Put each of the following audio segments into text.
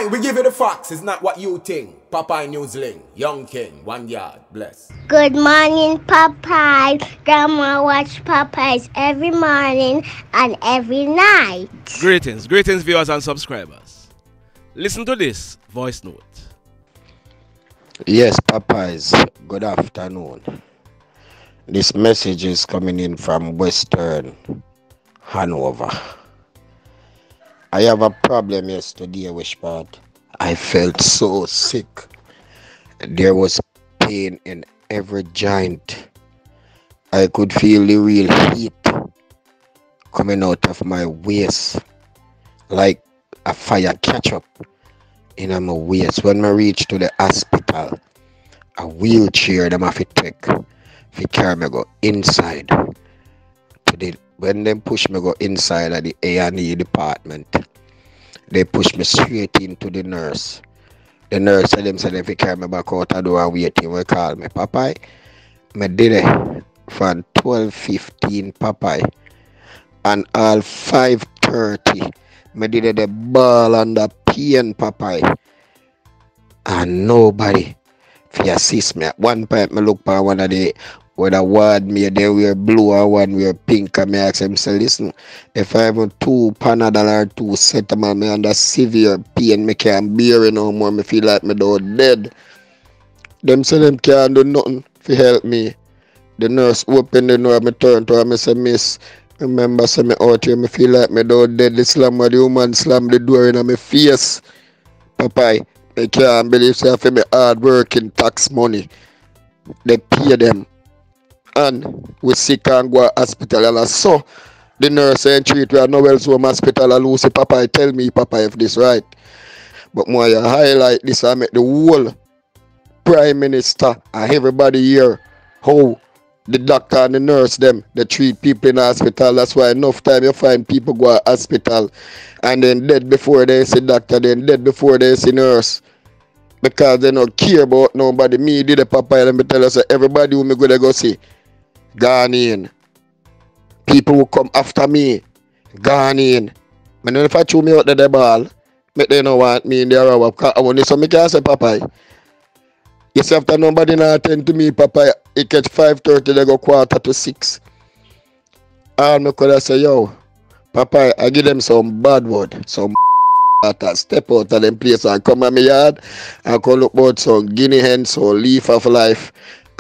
Aye, we give you the facts. It's not what you think. Popeye Newsling, Young King, 1 yard, bless. Good morning, Popeye. Grandma watch Popeyes every morning and every night. Greetings viewers and subscribers. Listen to this voice note. Yes, Popeyes, good afternoon. This message is coming in from Western Hanover. I have a problem yesterday, Wishpart. I felt so sick. There was pain in every joint. I could feel the real heat coming out of my waist, like a fire catch up in my waist. When I reach to the hospital, a wheelchair them have to take to carry me go inside to the. When they push me go inside of the A&E department, they push me straight into the nurse. The nurse said them if they carry me back out the door and waiting, we call me Popeye. I did it from 12:15 Popeye, and all 5:30 I did the ball under pain Popeye, and nobody to assist me. At one point I look for one of the with a ward me, they wear blue and one wear pink, and me ask him, say, listen, if I have 2 Panadol or 2 Cetamol, me under severe pain, me can't bear it no more, me feel like me don't dead. Them say them can't do nothing to help me. The nurse open the door, me turn to her, me say, miss, remember, say me out here, me feel like me don't dead. The slam of the woman slam the door in my face. Popeye, I can't believe say for me hard working tax money. They pay them. And we sick and go to hospital, and I saw the nurse and treat we are no else home hospital, and Lucy Popeye tell me Popeye if this right. But more I highlight this, I make the whole Prime Minister and everybody here how the doctor and the nurse them they treat people in the hospital. That's why enough time you find people go to hospital and then dead before they see doctor, then dead before they see nurse. Because they don't care about nobody. Me did the Popeye and me tell us everybody who me go see gone in. People who come after me gone in. And if I chew me out the ball, make they don't want me in the hour. I want this, so me can say Popeye. Yes, after nobody not attend to me, Popeye, it catch 5:30, they go 5:45. And me could have say, yo, Popeye, I give them some bad word, some step out of them place and come at me yard and come look about some guinea hen, so leaf of life,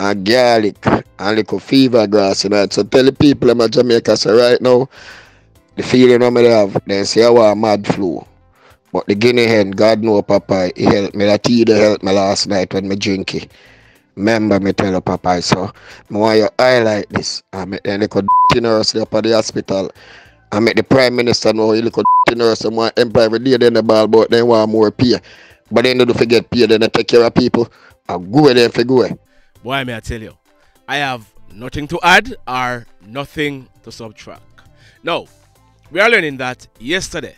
and garlic, and little fever grass in it. So tell the people in Jamaica, say right now, the feeling I have, they say I want mad flu. But the guinea hen, God know Popeye, he helped me. That tea helped me last night when I drink it. Remember me tell you Popeye, so I want you highlight this. I make the little nurse up at the hospital. I make the Prime Minister know he little nurse and want empire every day then the ball, but they want more pay. But then they don't forget pay, then they take care of people. I go there for go. Boy, may I tell you, I have nothing to add or nothing to subtract. Now, we are learning that yesterday,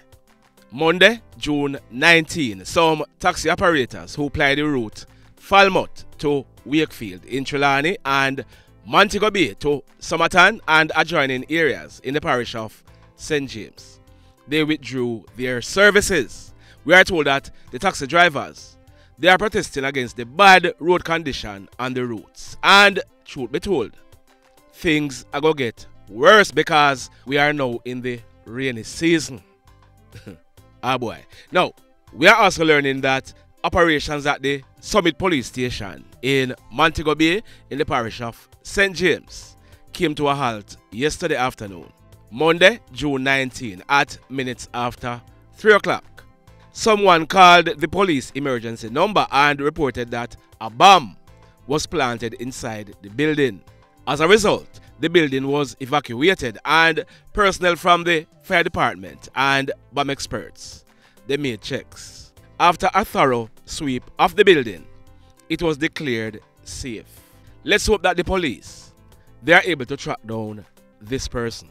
Monday, June 19, some taxi operators who ply the route Falmouth to Wakefield in Trelawney and Montego Bay to Somerton and adjoining areas in the parish of St. James, they withdrew their services. We are told that the taxi drivers, they are protesting against the bad road condition on the routes. And truth be told, things are going to get worse because we are now in the rainy season. Ah boy. Now, we are also learning that operations at the Summit Police Station in Montego Bay in the parish of St. James came to a halt yesterday afternoon, Monday, June 19, at minutes after 3 o'clock. Someone called the police emergency number and reported that a bomb was planted inside the building. As a result, the building was evacuated and personnel from the fire department and bomb experts, they made checks. After a thorough sweep of the building, it was declared safe. Let's hope that the police, they are able to track down this person.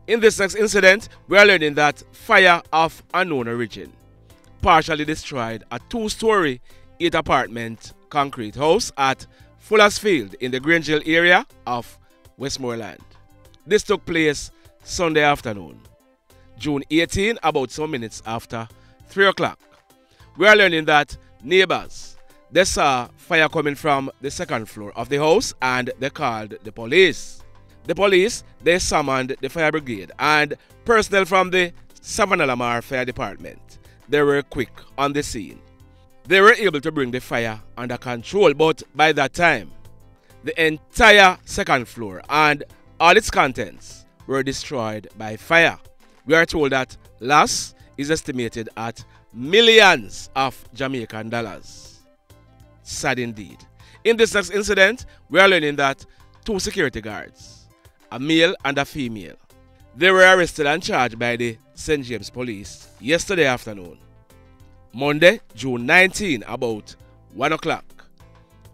In this next incident, we are learning that fire of unknown origin partially destroyed a 2-story 8-apartment concrete house at Fuller's Field in the Grangeville area of Westmoreland. This took place Sunday afternoon, June 18, about some minutes after 3 o'clock, we are learning that neighbors, they saw fire coming from the second floor of the house and they called the police. The police, they summoned the fire brigade and personnel from the Savannah Lamar Fire Department. They were quick on the scene. They were able to bring the fire under control, but by that time, the entire second floor and all its contents were destroyed by fire. We are told that loss is estimated at millions of Jamaican dollars. Sad indeed. In this next incident, we are learning that 2 security guards, a male and a female, they were arrested and charged by the St. James Police yesterday afternoon, Monday, June 19, about 1 o'clock.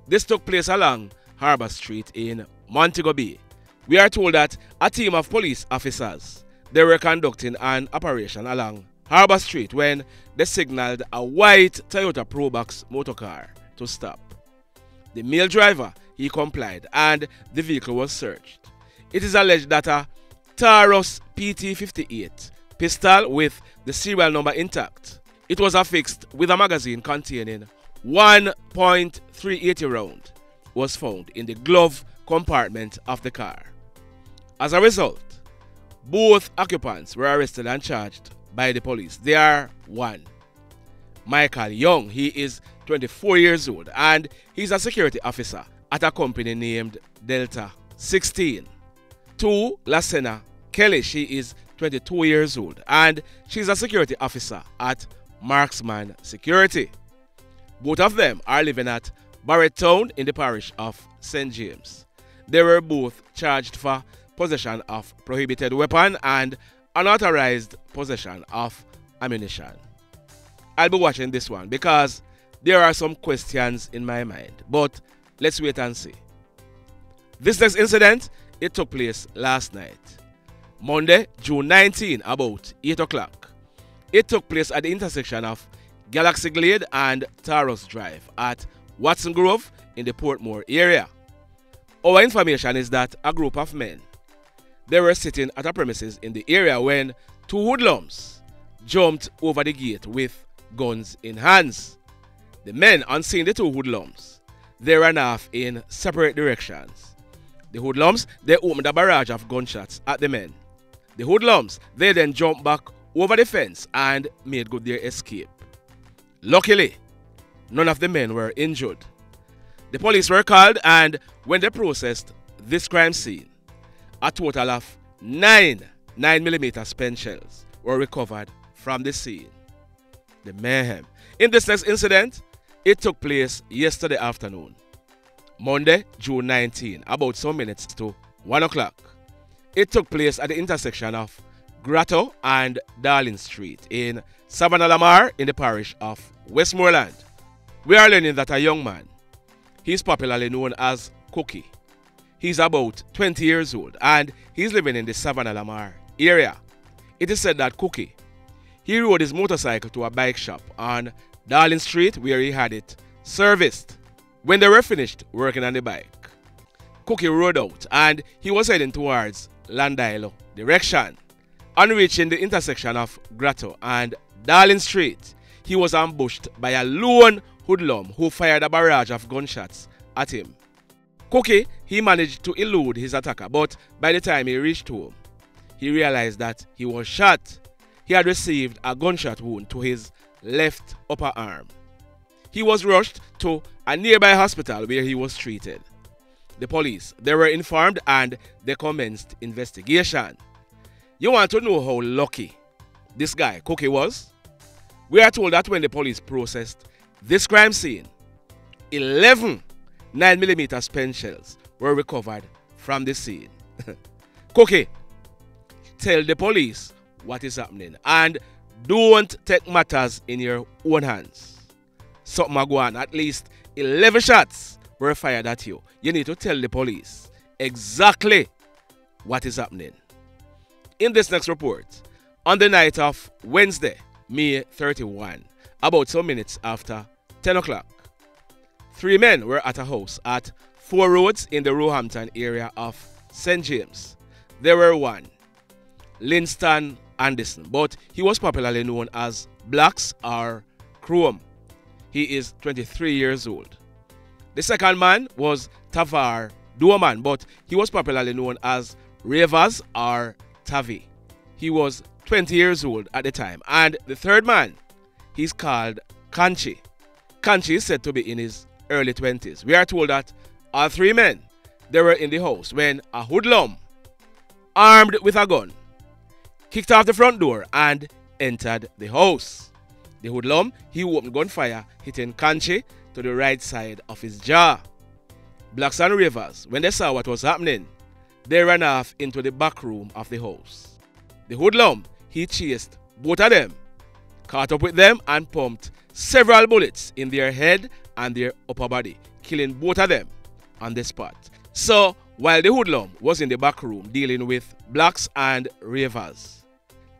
This took place along Harbour Street in Montego Bay. We are told that a team of police officers, they were conducting an operation along Harbour Street when they signaled a white Toyota Probox motorcar to stop. The male driver, he complied and the vehicle was searched. It is alleged that a Taurus PT-58 pistol with the serial number intact, it was affixed with a magazine containing 1.380 round, was found in the glove compartment of the car. As a result, both occupants were arrested and charged by the police. They are 1. Michael Young, he is 24 years old and he's a security officer at a company named Delta 16. 2. Lascena Kelly, she is 22 years old and she's a security officer at Marksman Security. Both of them are living at Barrett Town in the parish of St. James. They were both charged for possession of prohibited weapon and unauthorized possession of ammunition. I'll be watching this one because there are some questions in my mind, but let's wait and see. This next incident, it took place last night, Monday, June 19, about 8 o'clock. It took place at the intersection of Galaxy Glade and Taurus Drive at Watson Grove in the Portmore area. Our information is that a group of men, they were sitting at a premises in the area when 2 hoodlums jumped over the gate with guns in hands. The men, on seeing the 2 hoodlums, they ran off in separate directions. The hoodlums, they opened a barrage of gunshots at the men. The hoodlums, they then jumped back over the fence and made good their escape. Luckily, none of the men were injured. The police were called and when they processed this crime scene, a total of 9 9mm spent shells were recovered from the scene. The mayhem. In this next incident, it took place yesterday afternoon, Monday, June 19, about some minutes to 1 o'clock. It took place at the intersection of Grotto and Darling Street in Savannah Lamar in the parish of Westmoreland. We are learning that a young man, he's popularly known as Cookie. He's about 20 years old and he's living in the Savannah Lamar area. It is said that Cookie, he rode his motorcycle to a bike shop on Darling Street where he had it serviced. When they were finished working on the bike, Cookie rode out and he was heading towards Landilo direction. On reaching the intersection of Grotto and Darling Street, he was ambushed by a lone hoodlum who fired a barrage of gunshots at him. Cookie, he managed to elude his attacker, but by the time he reached home, he realized that he was shot. He had received a gunshot wound to his left upper arm. He was rushed to a nearby hospital where he was treated. The police, they were informed and they commenced investigation. You want to know how lucky this guy, Cookie, was? We are told that when the police processed this crime scene, 11 9mm spent shells were recovered from the scene. Cookie, tell the police what is happening and don't take matters in your own hands. Something a go on, at least 11 shots were fired at you. You need to tell the police exactly what is happening. In this next report, on the night of Wednesday, May 31, about some minutes after 10 o'clock, 3 men were at a house at 4 Roads in the Roehampton area of St. James. There were 1, Linston Anderson, but he was popularly known as Blacks or Chrome. He is 23 years old. The second man was Tavar Doeman, but he was popularly known as Ravers or Tavi. He was 20 years old at the time. And the third man, he's called Kanchi. Kanchi is said to be in his early 20s. We are told that all three men, they were in the house when a hoodlum, armed with a gun, kicked off the front door and entered the house. The hoodlum, he opened gunfire, hitting Kanchi to the right side of his jaw. Blacks and Ravers, when they saw what was happening, they ran off into the back room of the house. The hoodlum, he chased both of them, caught up with them and pumped several bullets in their head and their upper body, killing both of them on the spot. So, while the hoodlum was in the back room dealing with Blacks and Ravers,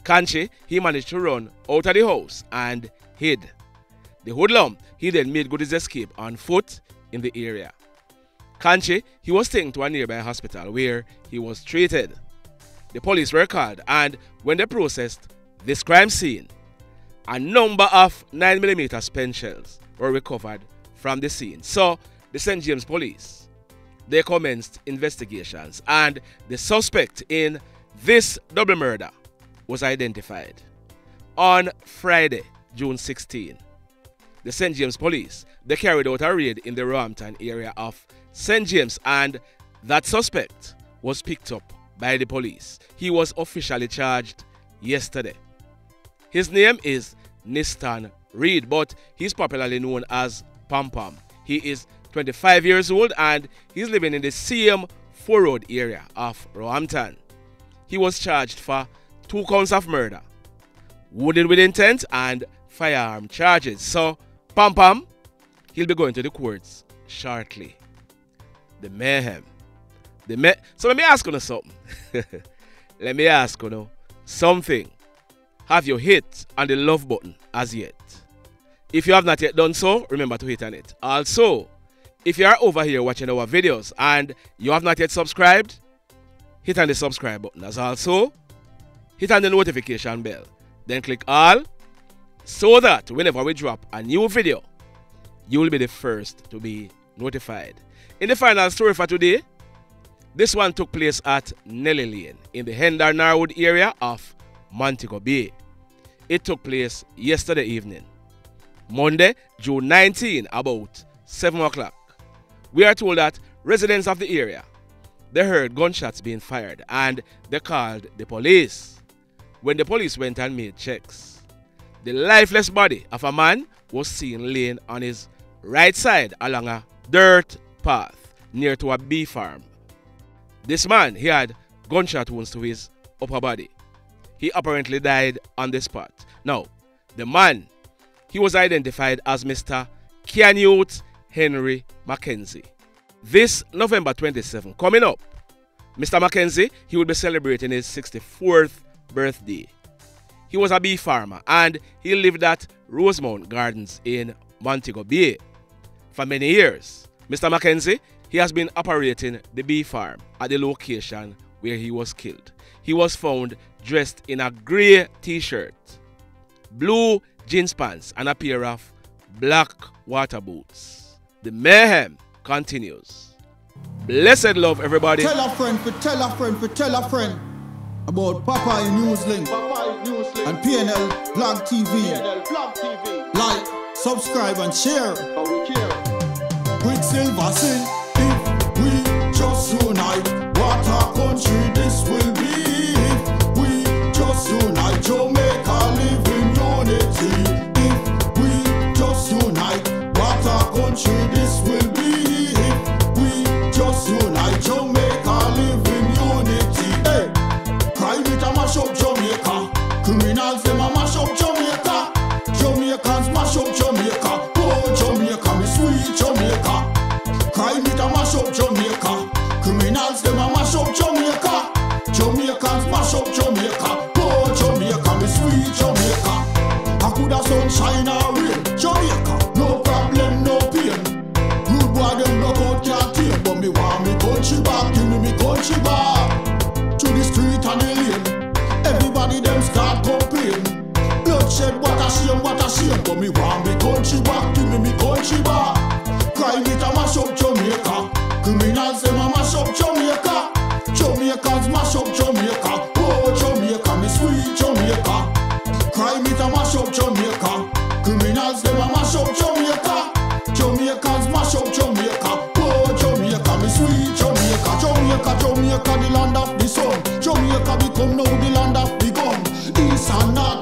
Kanchi, he managed to run out of the house and hid. The hoodlum, he then made good his escape on foot in the area. Kanchi, he was taken to a nearby hospital where he was treated. The police were called, and when they processed this crime scene, a number of 9mm spent shells were recovered from the scene. So, the St. James police, they commenced investigations, and the suspect in this double murder was identified. On Friday, June 16, the St. James police, they carried out a raid in the Roehampton area of St. James, and that suspect was picked up by the police. He was officially charged yesterday. His name is Kniston Reid, but he's popularly known as Pom Pom. He is 25 years old and he's living in the same 4 Road area of Roehampton. He was charged for 2 counts of murder, wounded with intent, and firearm charges. So, Pom Pom, he'll be going to the courts shortly. The mayhem. So let me ask you something. Let me ask you something. Have you hit on the love button as yet? If you have not yet done so, remember to hit on it. Also, if you are over here watching our videos and you have not yet subscribed, hit on the subscribe button. As also, hit on the notification bell. Then click all, so that whenever we drop a new video, you will be the first to be notified. In the final story for today, this one took place at Nelly Lane in the Hendar Narwood area of Montego Bay. It took place yesterday evening, Monday, June 19, about 7 o'clock. We are told that residents of the area, they heard gunshots being fired and they called the police. When the police went and made checks, the lifeless body of a man was seen laying on his right side along a dirt path near to a bee farm. This man, he had gunshot wounds to his upper body. He apparently died on the spot. Now, the man, he was identified as Mr. Canute Henry Mackenzie. This November 27, coming up, Mr. Mackenzie, he will be celebrating his 64th birthday. He was a bee farmer and he lived at Rosemount Gardens in Montego Bay. For many years, Mr. Mackenzie, he has been operating the bee farm at the location where he was killed. He was found dressed in a grey t-shirt, blue jeans pants, and a pair of black water boots. The mayhem continues. Blessed love, everybody. Tell a friend for tell a friend for tell a friend about Popeye Newslink and PNL Vlog TV. Like, subscribe and share. Quicksilver sing, if we just unite, what a country this will be. If we just unite, Jamaica live in unity. If we just unite, what a country this will be. If we just unite, Jamaica live in unity. Hey, crime it a mash up Jamaica. Criminals them a mash up Jamaica. Jamaicans mash up Jamaica. Oh Jamaica, me sweet Jamaica. Crime it a mash up Jamaica. Criminals them a mash up Jamaica. Jamaicans mash up Jamaica. Oh Jamaica, me sweet Jamaica. I coulda sunshine or rain. Jamaica, no problem, no pain. Rude boy them knock out can't tame, but me want me country back. Give me country back. To the street and the lane, everybody them start complain. Bloodshed, what a shame, but me want me country back. Give me Jamaica the land of the sun. Jamaica become now the land of the gun. East and north